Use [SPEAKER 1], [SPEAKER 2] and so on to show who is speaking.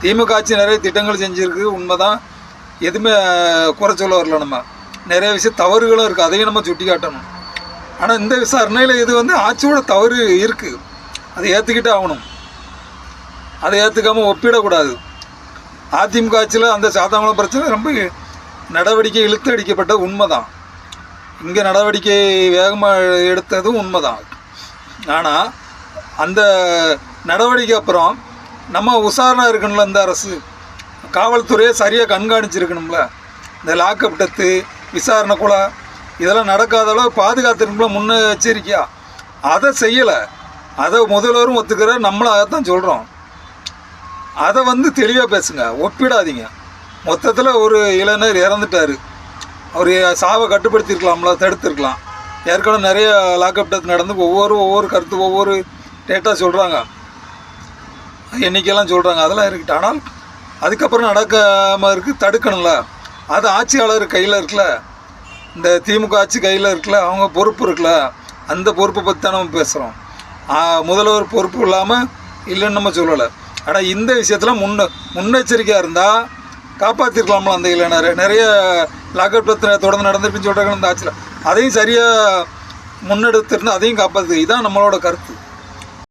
[SPEAKER 1] திமுக ஆட்சி நிறைய திட்டங்கள் செஞ்சுருக்கு, உண்மைதான். எதுவுமே குறை சொல்ல வரல. நம்ம நிறைய விஷயம் தவறுகளும் இருக்குது, அதையும் நம்ம சுட்டி காட்டணும். ஆனால் இந்த விசாரணையில் இது ஆட்சியோட தவறு இருக்குது, அதை ஏற்றுக்கிட்டு ஆகணும். அதை ஏற்றுக்காமல் ஒப்பிடக்கூடாது. அதிமுக ஆட்சியில் அந்த சாத்தாங்குளம் பிரச்சனை ரொம்ப நடவடிக்கை இழுத்து அடிக்கப்பட்ட உண்மைதான். இங்கே நடவடிக்கை வேகமாக எடுத்ததும் உண்மைதான். ஆனால் அந்த நடவடிக்கை அப்புறம் நம்ம உஷாராக இருக்கணும்ல. இந்த அரசு காவல்துறையை சரியாக கண்காணிச்சிருக்கணும்ல. இந்த லாக்அப் டெத்து, விசாரணை கொலை இதெல்லாம் நடக்காத அளவு பாதுகாத்துருக்கணும்ல முன்னெச்சரிக்கையாக. அதை செய்யலை. அதை முதல்வரும் ஒத்துக்கிற, நம்மளும் அதை தான் சொல்கிறோம். அதை தெளிவாக பேசுங்க, ஒப்பிடாதீங்க. மொத்தத்தில் ஒரு இளைஞர் இறந்துட்டார், அவர் சாவை கட்டுப்படுத்தியிருக்கலாம்ல, தடுத்துருக்கலாம். ஏற்கனவே நிறைய லாக்அப் டெத் நடந்து ஒவ்வொரு கருத்து ஒவ்வொரு டேட்டாக சொல்கிறாங்க, எண்ணிக்கையெல்லாம் சொல்கிறாங்க. அதெல்லாம் இருக்குது. ஆனால் அதுக்கப்புறம் நடக்காமல் இருக்குது, தடுக்கணும்ல. அது ஆட்சியாளர் கையில் இருக்குல்ல, இந்த திமுக ஆட்சி கையில் இருக்குல்ல, அவங்க பொறுப்பு இருக்குல்ல. அந்த பொறுப்பை பற்றி தான் நம்ம பேசுகிறோம். முதல்வர் பொறுப்பு இல்லாமல் இல்லைன்னு நம்ம சொல்லலை. ஆனால் இந்த விஷயத்தில் முன்னெச்சரிக்கையாக இருந்தால் காப்பாற்றிருக்கலாம்ல அந்த இளைஞர். நிறைய லாக்அப் தொடர்ந்து நடந்துருக்குன்னு சொல்கிறாங்க இந்த ஆட்சியில். அதையும் சரியாக முன்னெடுத்திருந்தால் அதையும் காப்பாற்று. இதுதான் நம்மளோட கருத்து.